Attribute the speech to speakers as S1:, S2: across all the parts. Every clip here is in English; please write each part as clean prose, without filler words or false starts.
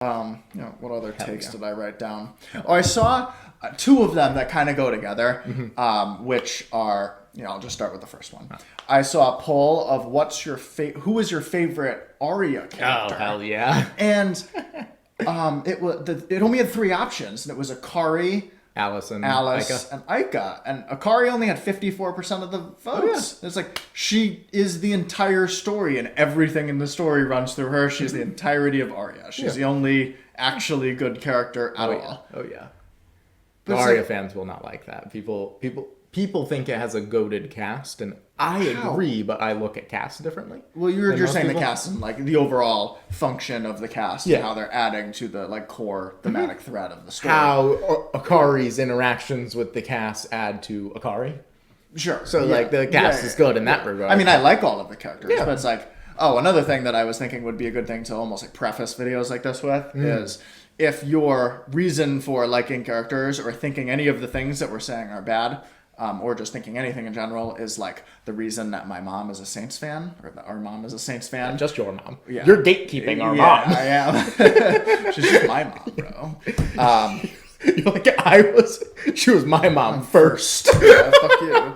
S1: What other takes
S2: yeah.
S1: did I write down? Oh, I saw two of them that kind of go together, which are, I'll just start with the first one. I saw a poll of who is your favorite Arya character?
S2: Oh, hell yeah.
S1: And it only had three options, and it was Akari,
S2: Alice, and
S1: Aika. And Akari only had 54% of the votes.
S2: Oh, yeah.
S1: It's like, she is the entire story, and everything in the story runs through her. She's the entirety of Arya. She's the only actually good character at all.
S2: Oh, yeah.
S1: But
S2: The Arya fans will not like that. People think it has a goated cast, and I agree, but I look at cast differently.
S1: Well, you're saying the cast and like the overall function of the cast and how they're adding to the like core thematic thread of the story.
S2: How Akari's interactions with the cast add to Akari.
S1: Sure.
S2: So like the cast is good in that regard.
S1: I mean, I like all of the characters, but it's like, another thing that I was thinking would be a good thing to almost like preface videos like this with is if your reason for liking characters or thinking any of the things that we're saying are bad, or just thinking anything in general is like the reason that my mom is a Saints fan, or that our mom is a Saints fan.
S2: Just your mom.
S1: Yeah.
S2: You're gatekeeping our mom.
S1: I am. She's just my mom, bro.
S2: You're like, she was my mom first.
S1: Yeah, fuck you.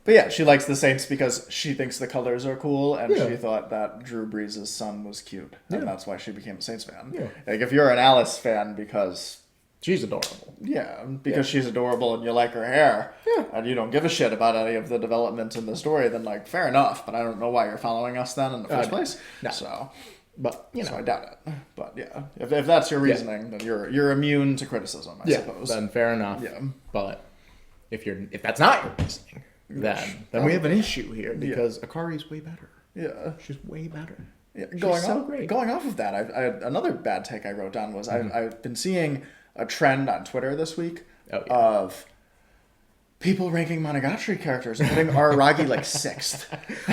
S1: But yeah, she likes the Saints because she thinks the colors are cool, and she thought that Drew Brees' son was cute, and that's why she became a Saints fan.
S2: Yeah.
S1: Like, if you're an Alice fan because...
S2: She's adorable.
S1: Yeah, because she's adorable and you like her hair, and you don't give a shit about any of the development in the story, then, like, fair enough, but I don't know why you're following us then in the first place.
S2: No.
S1: So...
S2: But,
S1: So I doubt it. But yeah, if that's your reasoning, then you're immune to criticism, I suppose.
S2: Then fair enough.
S1: Yeah.
S2: But if that's not your reasoning, then we have an issue here because Akari's way better.
S1: Yeah.
S2: She's way better.
S1: Yeah.
S2: Great.
S1: Going off of that, I another bad take I wrote down was I've been seeing a trend on Twitter this week of people ranking Monogatari characters and putting Araragi like 6th.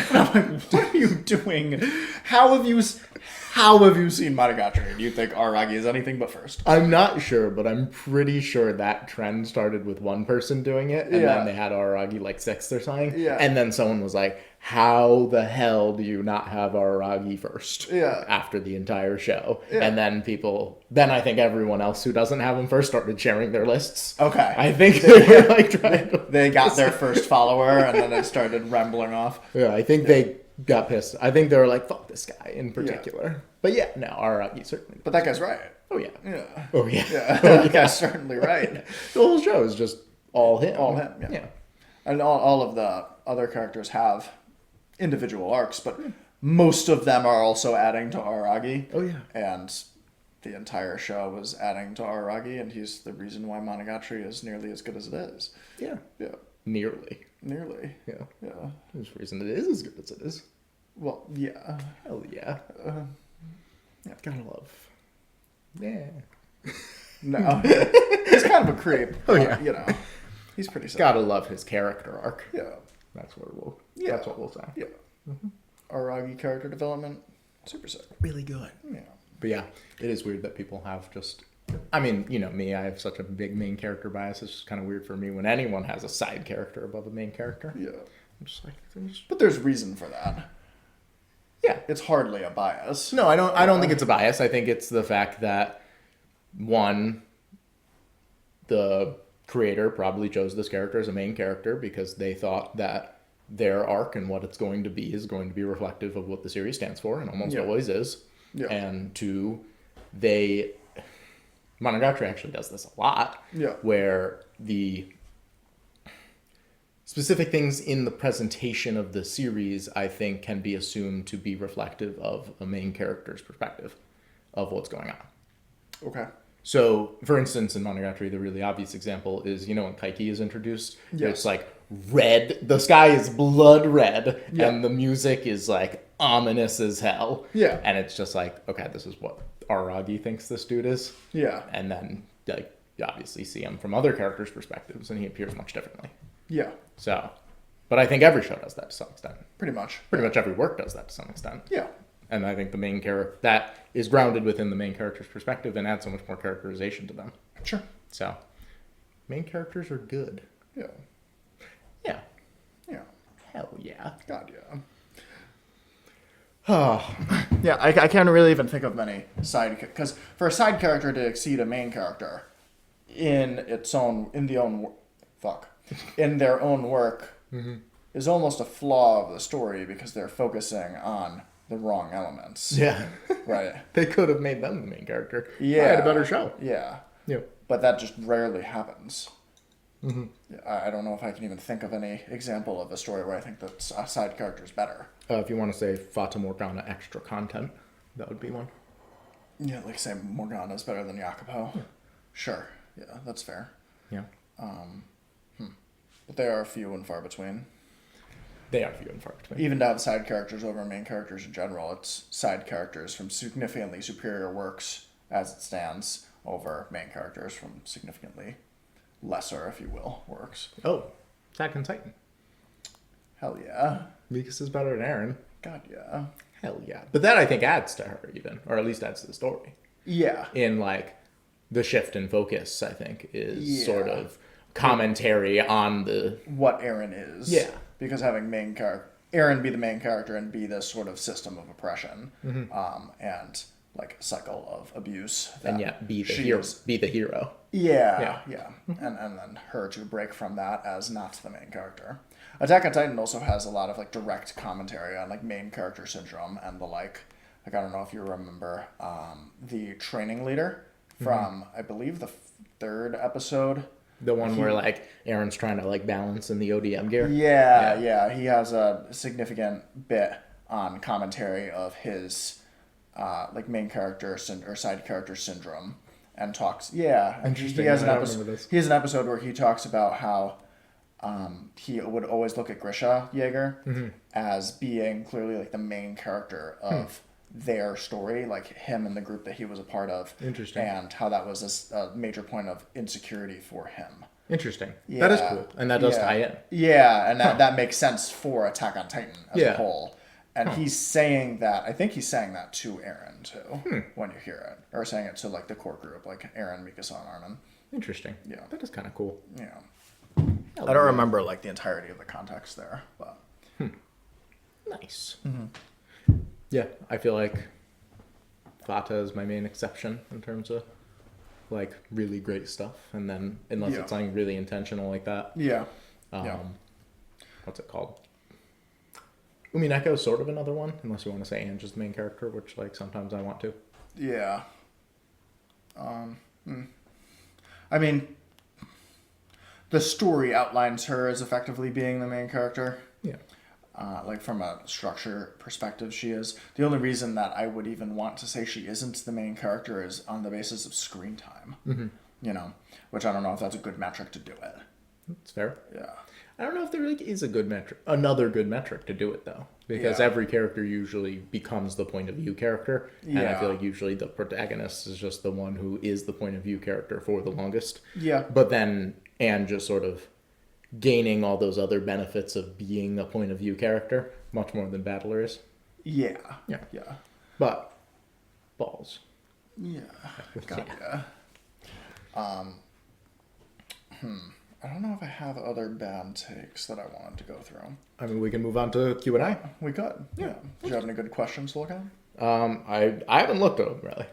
S1: And I'm like, what are you doing? How have you seen Monogatari? Do you think Araragi is anything but first?
S2: I'm not sure, but I'm pretty sure that trend started with one person doing it, and then they had Araragi like 6th or something.
S1: Yeah.
S2: And then someone was like, how the hell do you not have Araragi first?
S1: Yeah.
S2: After the entire show. Yeah. And then I think everyone else who doesn't have him first started sharing their lists.
S1: Okay.
S2: I think they were like trying to...
S1: They got their first follower, and then it started rambling off.
S2: Yeah, I think they got pissed. I think they were like, fuck this guy in particular. Yeah. But yeah, no, Araragi certainly.
S1: But that guy's right.
S2: Oh yeah.
S1: Yeah.
S2: Oh yeah.
S1: Yeah. That guy's certainly right.
S2: The whole show is just all him.
S1: All him, yeah. And all of the other characters have individual arcs, but most of them are also adding to Araragi.
S2: Oh yeah.
S1: And the entire show was adding to Araragi, and he's the reason why Monogatari is nearly as good as it is.
S2: Yeah.
S1: Yeah.
S2: Nearly.
S1: Yeah. Yeah.
S2: There's a reason it is as good as it is.
S1: Well, yeah.
S2: Hell yeah. Gotta love. Yeah.
S1: No. He's kind of a creep.
S2: Oh yeah.
S1: He's pretty sick.
S2: Gotta love his character arc.
S1: Yeah.
S2: That's what we'll say.
S1: Yeah. Araragi character development, super sick.
S2: Really good.
S1: Yeah.
S2: But yeah, it is weird that people have just... I mean, me, I have such a big main character bias. It's just kind of weird for me when anyone has a side character above a main character.
S1: Yeah.
S2: I'm just like...
S1: But there's reason for that.
S2: Yeah.
S1: It's hardly a bias.
S2: No, I don't think it's a bias. I think it's the fact that, one, the creator probably chose this character as a main character because they thought that their arc and what it's going to be is going to be reflective of what the series stands for, and almost always is. Yeah. And two, Monogatari actually does this a lot, where the specific things in the presentation of the series, I think, can be assumed to be reflective of a main character's perspective of what's going on.
S1: Okay.
S2: So, for instance, in Monogatari, the really obvious example is, when Kaiki is introduced, it's like red. The sky is blood red, and the music is like ominous as hell. Yeah. And it's just like, okay, this is what Araragi thinks this dude is. Yeah. And then, like, you obviously see him from other characters' perspectives, and he appears much differently. Yeah. So, but I think every show does that to some extent.
S1: Pretty much.
S2: Pretty much every work does that to some extent.
S1: Yeah.
S2: And I think the main character, that is grounded within the main character's perspective and adds so much more characterization to them.
S1: Sure.
S2: So, main characters are good.
S1: Yeah.
S2: Yeah.
S1: Yeah.
S2: Hell yeah.
S1: God, yeah. Yeah, I can't really even think of many because for a side character to exceed a main character in their own work is almost a flaw of the story because they're focusing on the wrong elements.
S2: Yeah.
S1: Right.
S2: They could have made them the main character.
S1: Yeah.
S2: I had a better show.
S1: Yeah.
S2: Yep.
S1: But that just rarely happens. I don't know if I can even think of any example of a story where I think that a side character is better.
S2: If you want to say Fata Morgana extra content, that would be one.
S1: Yeah, like say Morgana is better than Jacopo. Yeah. Sure. Yeah, that's fair.
S2: Yeah.
S1: But they are few and far between.
S2: They are few and far between.
S1: Even to have side characters over main characters in general, it's side characters from significantly superior works as it stands over main characters from significantly lesser, if you will, works.
S2: Oh, Attack on Titan.
S1: Hell yeah.
S2: Mikasa is better than Eren.
S1: God yeah.
S2: Hell yeah. But that I think adds to her even, or at least adds to the story.
S1: Yeah.
S2: In like the shift in focus, I think, is sort of commentary on the
S1: what Eren is.
S2: Yeah.
S1: Because having Eren be the main character and be this sort of system of oppression, and like a cycle of abuse.
S2: And be the hero.
S1: Yeah. And then her to break from that as not the main character. Attack on Titan also has a lot of like direct commentary on like main character syndrome and the like I don't know if you remember the training leader from I believe the third episode.
S2: The one where like Eren's trying to like balance in the ODM gear.
S1: Yeah. He has a significant bit on commentary of his like main character or side character syndrome, and talks. Yeah,
S2: interesting.
S1: He has an episode where he talks about how he would always look at Grisha Jaeger as being clearly like the main character of their story, like him and the group that he was a part of.
S2: Interesting.
S1: And how that was a major point of insecurity for him.
S2: Interesting. Yeah. That is cool. And that does tie in.
S1: Yeah, and that makes sense for Attack on Titan as a whole. And he's saying that, I think he's saying that to Eren too, when you hear it. Or saying it to like the core group, like Eren, Mikasa, and Armin.
S2: Interesting. Yeah. That is kind of cool.
S1: Yeah. I don't remember like the entirety of the context there, but.
S2: Nice. Yeah, I feel like Fata is my main exception in terms of like really great stuff, and then unless it's something really intentional like that.
S1: Yeah.
S2: What's it called? Umineko is sort of another one, unless you want to say Ange's the main character, which like sometimes I want to. Yeah.
S1: I mean, the story outlines her as effectively being the main character.
S2: Yeah.
S1: Like from a structure perspective, she is. The only reason that I would even want to say she isn't the main character is on the basis of screen time. You know, which I don't know if that's a good metric to do it.
S2: That's fair.
S1: Yeah.
S2: I don't know if there really is another good metric to do it though, because every character usually becomes the point of view character, and I feel like usually the protagonist is just the one who is the point of view character for the longest.
S1: Yeah.
S2: But then Anne just sort of gaining all those other benefits of being a point of view character much more than Battler is.
S1: Yeah.
S2: But balls.
S1: Yeah. Gotcha. I don't know if I have other bad takes that I wanted to go through.
S2: I mean, we can move on to Q&A.
S1: We could. Yeah. Do you have any good questions to look at?
S2: I haven't looked at them really.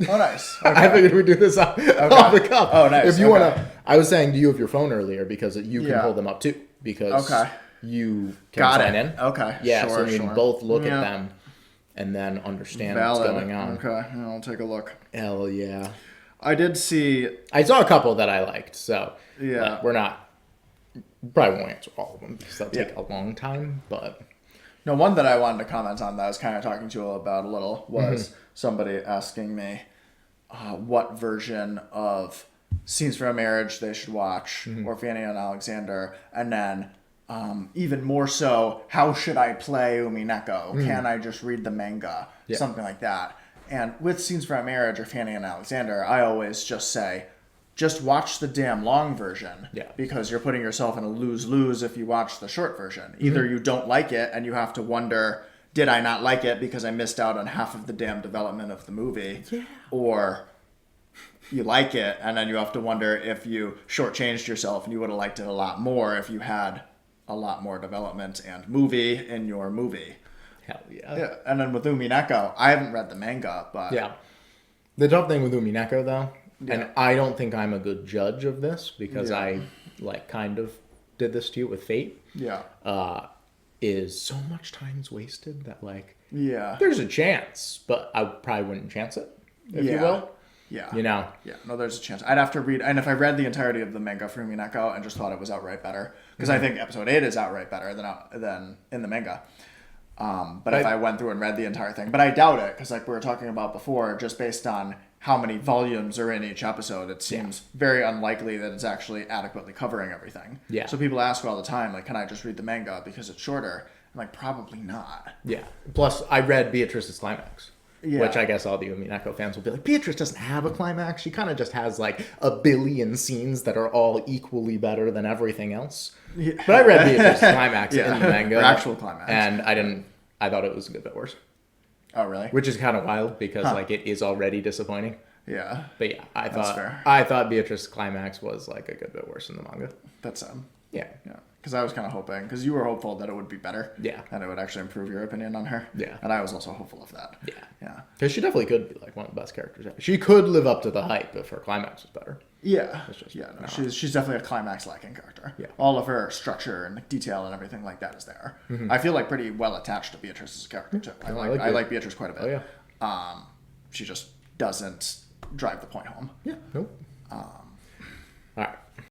S1: Oh, nice. Okay.
S2: I figured we'd do this off the cuff.
S1: Oh, nice.
S2: If you want to, I was saying, do you have your phone earlier because you can hold them up too because you can sign in.
S1: Okay.
S2: Yeah, so we can both look at them and then understand what's going on.
S1: Okay, I'll take a look.
S2: Hell yeah.
S1: I
S2: saw a couple that I liked, so
S1: yeah,
S2: probably won't answer all of them because that'll take a long time, but.
S1: No, one that I wanted to comment on that I was kind of talking to you about a little was somebody asking me what version of Scenes from a Marriage they should watch, or Fanny and Alexander, and then even more so, how should I play Umineko? Can I just read the manga? Something like that. And with Scenes from a Marriage or Fanny and Alexander, I always just say, just watch the damn long version.
S2: Yeah.
S1: Because you're putting yourself in a lose-lose if you watch the short version. Either you don't like it and you have to wonder, did I not like it because I missed out on half of the damn development of the movie? Yeah. Or you like it and then you have to wonder if you shortchanged yourself and you would have liked it a lot more if you had a lot more development and movie in your movie.
S2: Hell yeah.
S1: Yeah, and then with Umineko, I haven't read the manga, but
S2: Yeah. The tough thing with Umineko, though,
S1: Yeah.
S2: and I don't think I'm a good judge of this because
S1: Yeah.
S2: I, like, kind of did this to you with Fate,
S1: yeah,
S2: is so much time's wasted that, like,
S1: yeah,
S2: there's a chance, but I probably wouldn't chance it, if you will.
S1: Yeah.
S2: You know?
S1: Yeah, no, there's a chance. I'd have to read, and if I read the entirety of the manga for Umineko and just thought it was outright better, because I think episode 8 is outright better than in the manga. But if I went through and read the entire thing, but I doubt it, because like we were talking about before, just based on how many volumes are in each episode, it seems very unlikely that it's actually adequately covering everything.
S2: Yeah.
S1: So people ask all the time, like, can I just read the manga because it's shorter? I'm like, probably not.
S2: Yeah. Plus, I read Beatrice's climax.
S1: Yeah.
S2: Which I guess all the Umineko fans will be like, Beatrice doesn't have a climax. She kind of just has like a billion scenes that are all equally better than everything else. Yeah. But I read Beatrice's climax in the manga.
S1: Her actual climax.
S2: And I thought it was a good bit worse.
S1: Oh, really?
S2: Which is kind of wild because like it is already disappointing.
S1: Yeah.
S2: But yeah,
S1: fair.
S2: I thought Beatrice's climax was like a good bit worse in the manga.
S1: That's sad.
S2: Yeah.
S1: Yeah. Because I was kind of hoping, because you were hopeful that it would be better.
S2: Yeah.
S1: And it would actually improve your opinion on her.
S2: Yeah.
S1: And I was also hopeful of that.
S2: Yeah.
S1: Yeah.
S2: Because she definitely could be like one of the best characters ever. She could live up to the hype if her climax was better.
S1: Yeah.
S2: just
S1: Yeah. No, she's definitely a climax lacking character.
S2: Yeah.
S1: All of her structure and detail and everything like that is there. Mm-hmm. I feel like pretty well attached to Beatrice as a character too. I like Beatrice quite a bit.
S2: Oh
S1: yeah. She just doesn't drive the point home.
S2: Yeah. Nope. All right.